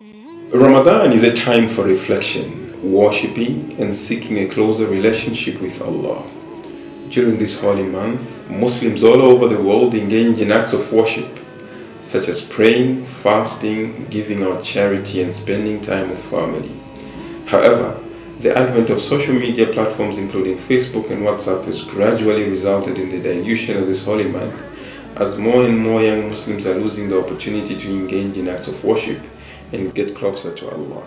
Ramadan is a time for reflection, worshipping, and seeking a closer relationship with Allah. During this holy month, Muslims all over the world engage in acts of worship, such as praying, fasting, giving out charity, and spending time with family. However, the advent of social media platforms including Facebook and WhatsApp has gradually resulted in the dilution of this holy month, as more and more young Muslims are losing the opportunity to engage in acts of worship and get closer to Allah.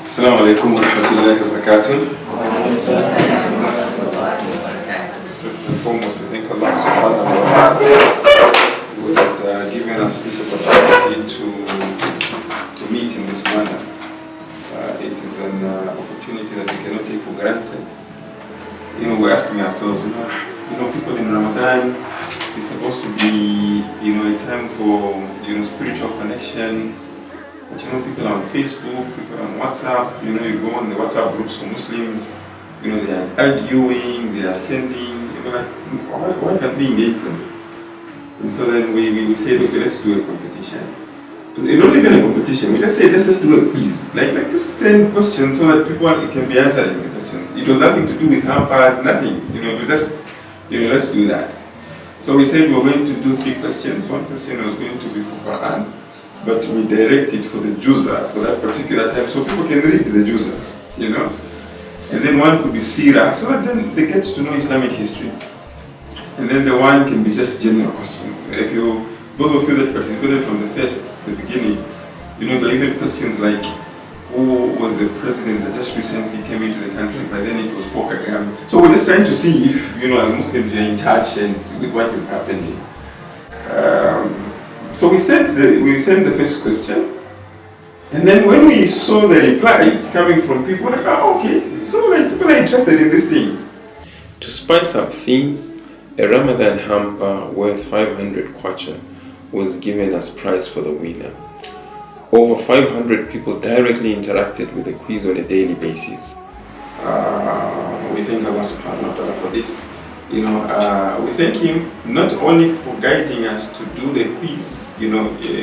Assalamu alaikum wa rahmatullahi wa barakatuh. First and foremost, we thank Allah subhanahu wa ta'ala who has given us this opportunity to meet in this manner. It is an opportunity that we cannot take for granted. We're asking ourselves, people in Ramadan, it's supposed to be, a time for, spiritual connection. But people are on Facebook, people are on WhatsApp, you go on the WhatsApp groups for Muslims, they are arguing, they are sending, why can't we engage them? And so then we said, okay, let's do a competition. Not even a competition, we just said, let's just do a quiz. Like just send questions so that people can be answering the questions. It was nothing to do with hampers, nothing. It was just, let's do that. So we said we were going to do 3 questions. One question was going to be for Quran, but we direct it for the Juzah for that particular time, so people can read the Juzah, And then one could be Sirah, so that then they get to know Islamic history. And then the one can be just general questions. Those of you that participated from the beginning, there are even questions like, who was the president that just recently came into the country? By then it was Paul Kagame. So we're just trying to see if, as Muslims, you're in touch and with what is happening. So we sent the first question, and then when we saw the replies coming from people, like, okay, so people are interested in this thing. To spice up things, a Ramathaan Hamper worth 500 kwacha was given as prize for the winner. Over 500 people directly interacted with the quiz on a daily basis. We thank Allah subhanahu wa ta'ala for this. We thank Him not only for guiding us to do the quiz,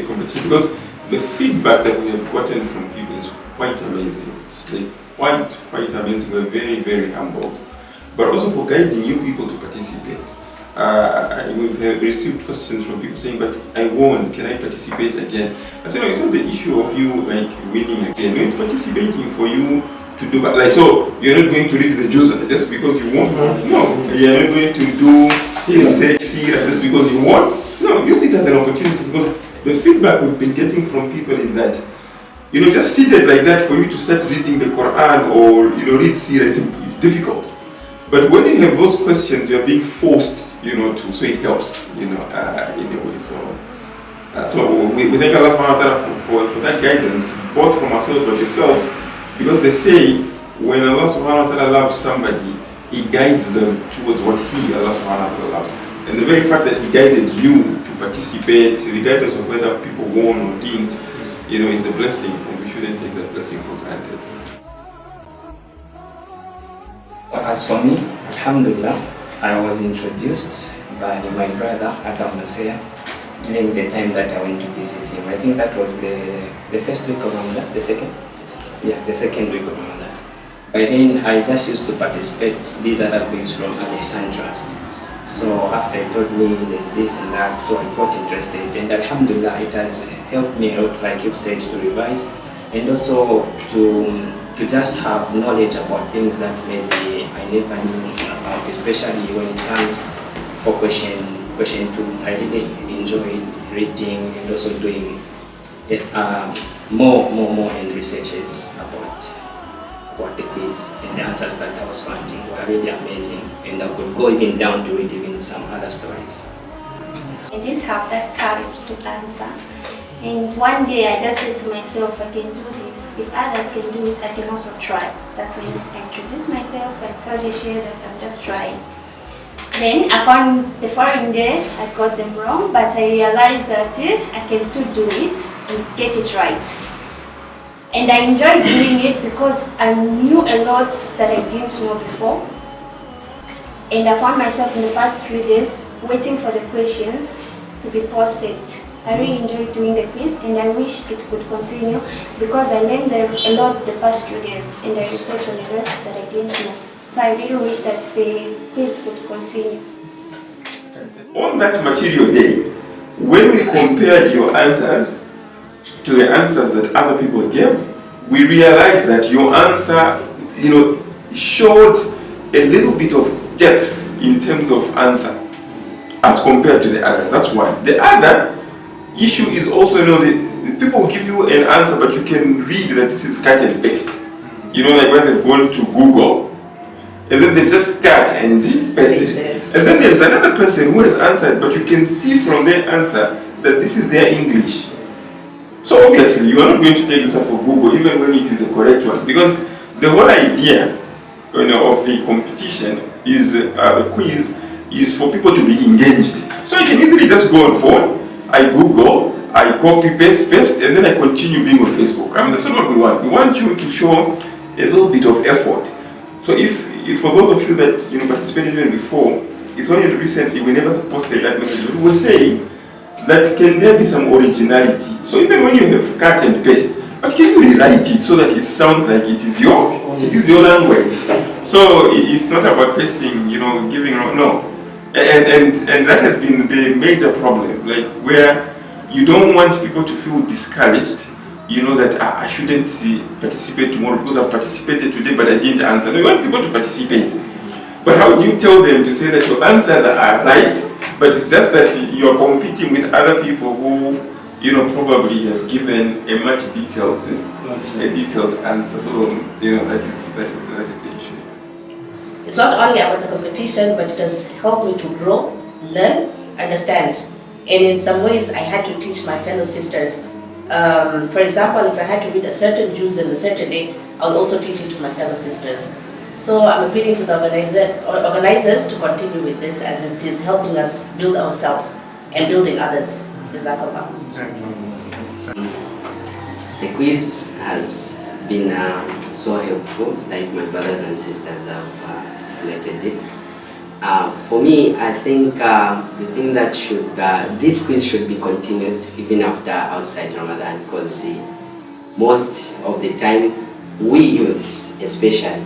competition, because the feedback that we have gotten from people is quite amazing. Quite amazing. We're very, very humbled. But also for guiding you people to participate. We have received questions from people saying, but I won, can I participate again? I said, no, it's not the issue of you winning again. No, it's participating for you to do, so you're not going to read the Juzah just because you won. No, you're not going to do Sirah just because you won. No, use it as an opportunity, because the feedback we've been getting from people is that, just seated like that for you to start reading the Quran or, read Sirah, it's difficult. But when you have those questions, you are being forced, to, so it helps, in a way. So we thank Allah subhanahu wa ta'ala for that guidance, both from ourselves but yourselves, because they say when Allah subhanahu wa ta'ala loves somebody, He guides them towards what Allah subhanahu wa ta'ala loves. And the very fact that He guided you to participate, regardless of whether people won or didn't, is a blessing, and we shouldn't take that blessing for granted. As for me, alhamdulillah, I was introduced by my brother Adam Nasir during the time that I went to visit him. I think that was the first week of Ramadan, the second? Yeah, the second week of Ramadan. By then, I just used to participate these other quiz from Al-Ihsan Trust. So after he told me there's this and that, so I got interested, and alhamdulillah, it has helped me a lot, like you said, to revise and also to just have knowledge about things that maybe I never knew about, especially when it comes for question 2. I really enjoyed reading and also doing more and researches about the quiz, and the answers that I was finding were really amazing, and I could go even down to read even some other stories. I didn't have that courage to answer. And one day I just said to myself, I can do this. If others can do it, I can also try. That's when I introduced myself and told the share that I'm just trying. Then I found the following day I got them wrong, but I realized that I can still do it and get it right. And I enjoyed doing it because I knew a lot that I didn't know before. And I found myself in the past few days waiting for the questions to be posted. I really enjoyed doing the quiz, and I wish it could continue because I learned a lot the past few days, and I researched on a lot that I didn't know. So I really wish that the quiz could continue. On that material day, when we compared your answers to the answers that other people gave, we realized that your answer, showed a little bit of depth in terms of answer as compared to the others. That's one. The other issue is also, the people give you an answer, but you can read that this is cut and paste. Like when they've gone to Google, and then they just cut and paste it. And then there's another person who has answered, but you can see from their answer that this is their English. So obviously, you are not going to take this one for Google, even when it is the correct one, because the whole idea, of the competition is the quiz is for people to be engaged. So I can easily just go on phone, I Google, I copy, paste, and then I continue being on Facebook. That's not what we want. We want you to show a little bit of effort. So if for those of you that participated even before, it's only recently we never posted that message. We were saying that can there be some originality? So even when you have cut and paste, but can you rewrite it so that it sounds like it is your language? So it's not about pasting, giving no. And that has been the major problem, like where you don't want people to feel discouraged, that I shouldn't participate tomorrow because I've participated today but I didn't answer. No, you want people to participate. But how do you tell them to say that your answers are right, but it's just that you're competing with other people who, probably have given a much detailed answer. So, that is the issue. It's not only about the competition, but it has helped me to grow, learn, understand. And in some ways, I had to teach my fellow sisters. For example, if I had to read a certain use in a certain day, I will also teach it to my fellow sisters. So I'm appealing to the organizers to continue with this, as it is helping us build ourselves and building others. Jazakallah. The quiz has been so helpful, like my brothers and sisters have stipulated it. For me, I think the thing that this quiz should be continued even after outside Ramadan, because most of the time, we youths especially,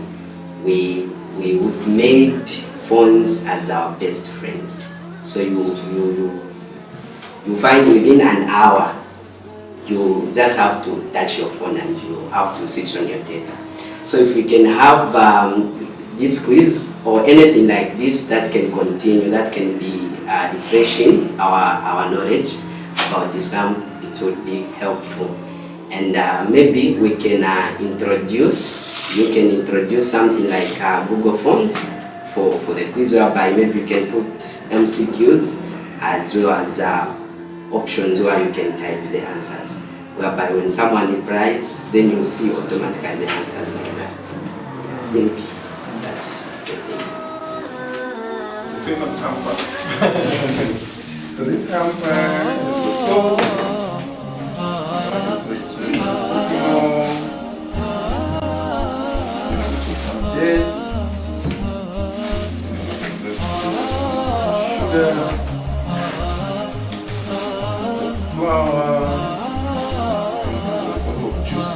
we've made phones as our best friends. So you find within an hour, you just have to touch your phone and you have to switch on your data. So if we can have this quiz or anything like this that can continue, that can be refreshing our knowledge about Islam, it would be helpful. And maybe we can you can introduce something like Google Forms for the quiz, whereby maybe you can put MCQs as well as options where you can type the answers, whereby when someone replies, then you see automatically the answers like that. I think that's the thing. The famous hamper. So this hamper is sold. Some dates. Sugar. Flour, a bottle of juice,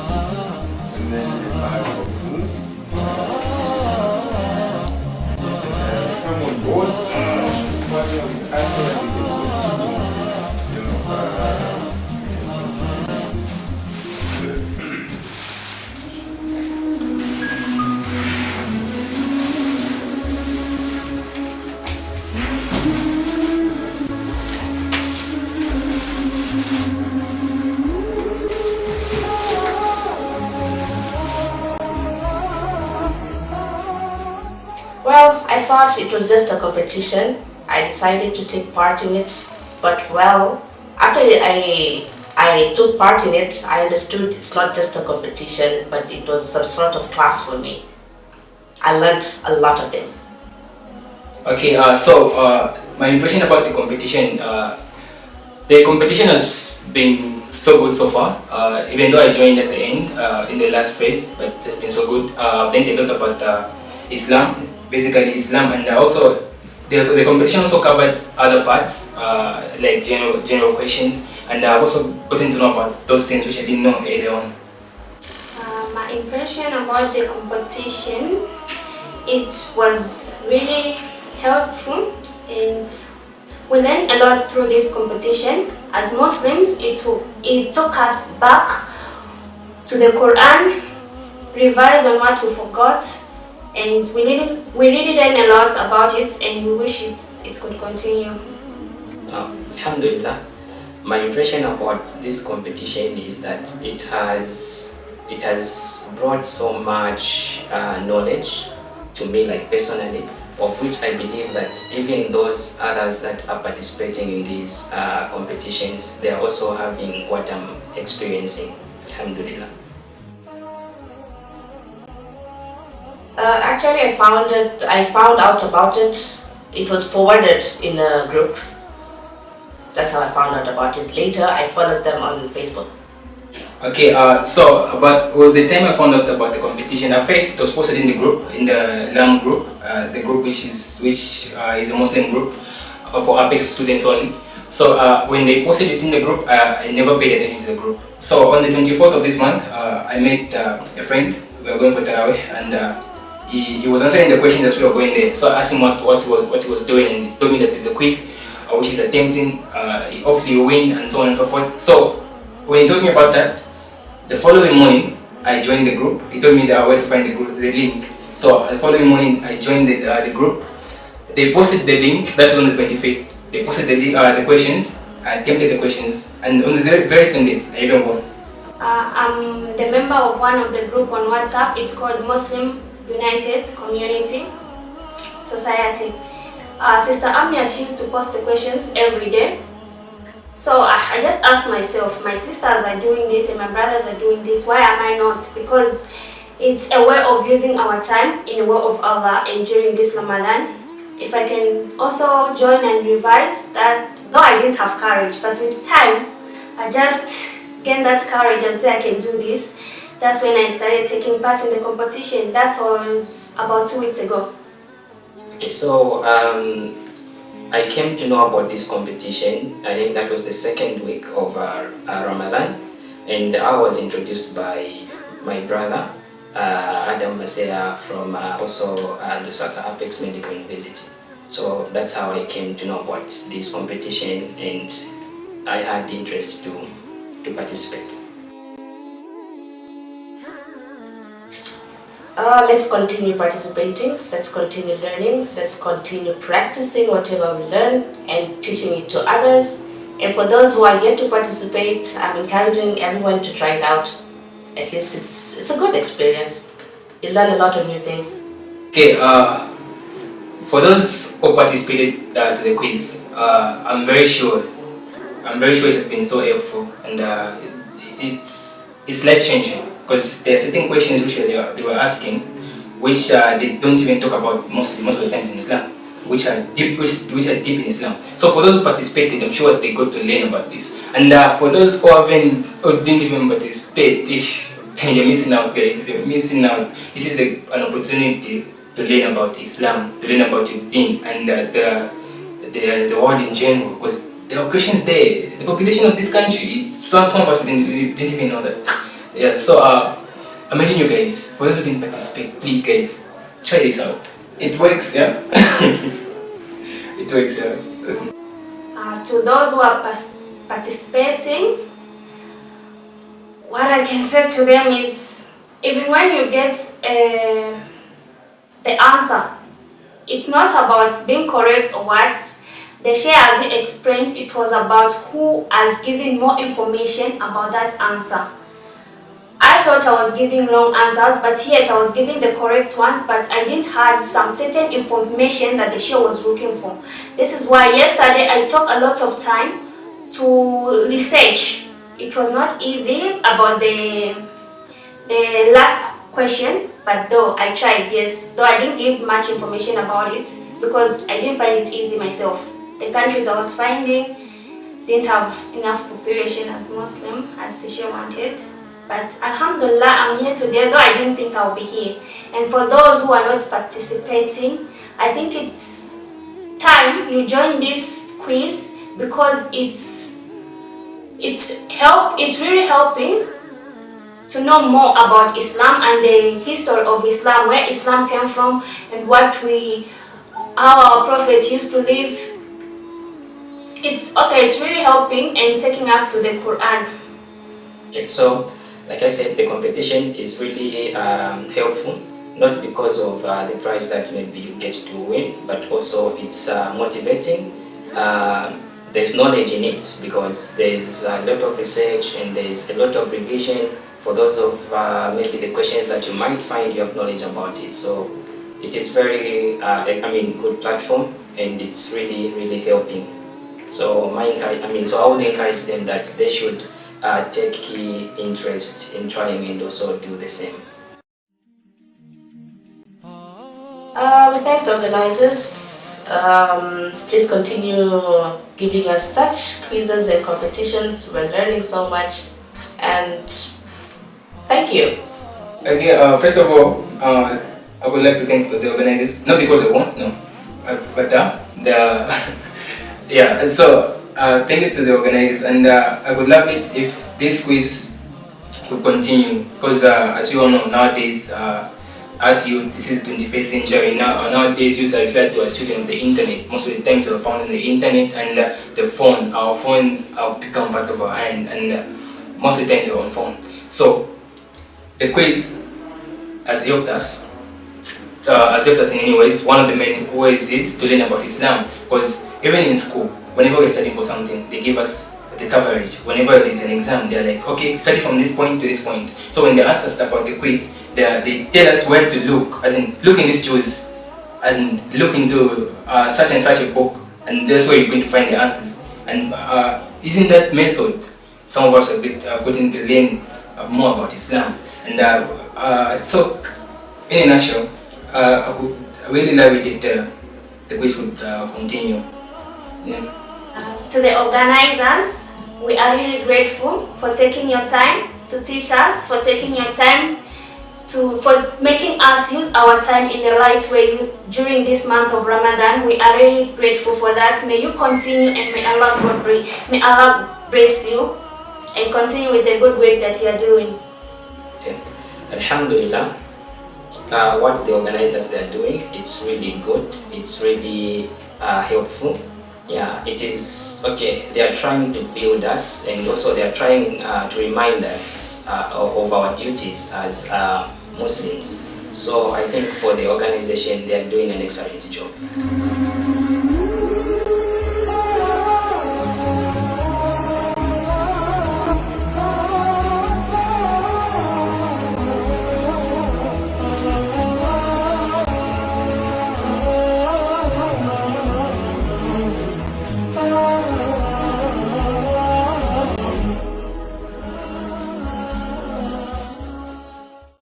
and then a bag of food. Come on board, partner with us so that we can continue, Well, I thought it was just a competition. I decided to take part in it, but after I took part in it, I understood it's not just a competition, but it was some sort of class for me. I learned a lot of things. Okay, my impression about the competition has been so good so far. Even though I joined at the end, in the last phase, but it's been so good. I've learned a lot about Islam, basically Islam, and also the competition also covered other parts like general questions, and I've also gotten to know about those things which I didn't know earlier on. My impression about the competition, it was really helpful, and we learned a lot through this competition. As Muslims, it took us back to the Quran, revise on what we forgot, and we really learned a lot about it, and we wish it could continue. Alhamdulillah, my impression about this competition is that it has brought so much knowledge to me, like personally, of which I believe that even those others that are participating in these competitions, they are also having what I'm experiencing. Alhamdulillah. Actually, I found out about it. It was forwarded in a group. That's how I found out about it. Later, I followed them on Facebook. Okay, so the time I found out about the competition, at first it was posted in the group, in the LAM group, the group which is a Muslim group for Apex students only. So when they posted it in the group, I never paid attention to the group. So on the 24th of this month, I met a friend. We were going for Tarawih, and he was answering the questions as we were going there. So I asked him what he was doing, and he told me that there's a quiz which he's attempting. Hopefully he will win, and so on and so forth. So when he told me about that, the following morning I joined the group. He told me that where to find the link. So the following morning I joined the group. They posted the link. That was on the 25th. They posted the questions. I attempted the questions, and on the very same day I even won. I'm the member of one of the group on WhatsApp. It's called Muslim United Community Society. Sister Amia used to post the questions every day. So I just asked myself, my sisters are doing this and my brothers are doing this, why am I not? Because it's a way of using our time in the way of Allah, and during this Ramadan, if I can also join and revise, that though I didn't have courage, but with time, I just gained that courage and say I can do this. That's when I started taking part in the competition. That was about 2 weeks ago. Okay, so I came to know about this competition. I think that was the second week of Ramadan, and I was introduced by my brother Adam Masea from also Lusaka Apex Medical University. So that's how I came to know about this competition, and I had interest to participate. Let's continue participating, let's continue learning, let's continue practicing whatever we learn and teaching it to others. And for those who are yet to participate, I'm encouraging everyone to try it out. At least it's a good experience. You learn a lot of new things. Okay, for those who participated to the quiz, I'm very sure it has been so helpful, and it's life-changing, because there are certain questions which they were asking, which they don't even talk about most of the times in Islam, which are deep in Islam. So for those who participated, I'm sure they got to learn about this. And for those who didn't even participate, you're missing out, guys. You're missing out. This is an opportunity to learn about Islam, to learn about your deen, and the world in general, because there are questions there. The population of this country, some of us didn't even know that. Yeah, so imagine you guys, for those who didn't participate, please guys, try this out. It works, yeah? It works, yeah. To those who are participating, what I can say to them is, even when you get the answer, it's not about being correct or what. The Sheikh, as he explained, it was about who has given more information about that answer. I thought I was giving wrong answers, but yet I was giving the correct ones, but I didn't have some certain information that the Sheikh was looking for. This is why yesterday I took a lot of time to research. It was not easy about the last question, but though I tried, yes. Though I didn't give much information about it, because I didn't find it easy myself. The countries I was finding didn't have enough population as Muslim as the Sheikh wanted. But Alhamdulillah, I'm here today, though I didn't think I'll be here. And for those who are not participating, I think it's time you join this quiz because it's really helping to know more about Islam and the history of Islam, where Islam came from, and how our Prophet used to live. It's really helping and taking us to the Quran. Okay, so like I said, the competition is really helpful, not because of the prize that maybe you get to win, but also it's motivating. There's knowledge in it because there's a lot of research and there's a lot of revision for those of maybe the questions that you might find you have knowledge about it. So it is very, good platform, and it's really helping. So I would encourage them that they should take key interest in trying and also do the same. We thank the organizers. Please continue giving us such quizzes and competitions. We're learning so much, and thank you. Okay, first of all, I would like to thank the organizers, not because I won, no, but the yeah. So thank you to the organizers, and I would love it if this quiz could continue because as we all know nowadays, as youth, this is 21st century. Nowadays, youth are referred to as children of the internet. Most of the times, we're found on the internet and the phone. Our phones have become part of our hand, and most of the times, we're on phone. So the quiz has helped us. In any ways. One of the main ways is to learn about Islam, because even in school, whenever we're studying for something, they give us the coverage. Whenever there's an exam, they're like, okay, study from this point to this point. So when they ask us about the quiz, they tell us where to look, as in look in these jewels and look into such and such a book, and that's where you're going to find the answers. And using that method, some of us have gotten to learn more about Islam. And so, in a nutshell, I would really love it if the quiz would continue. Yeah. To the organizers, we are really grateful for taking your time to teach us, for taking your time for making us use our time in the right way during this month of Ramadan. We are really grateful for that. May you continue, and may Allah bless you and continue with the good work that you are doing. Okay. Alhamdulillah, what the organizers are doing, it's really good, it's really helpful. Yeah, it is okay. They are trying to build us, and also they are trying to remind us of our duties as Muslims. So I think for the organization, they are doing an excellent job.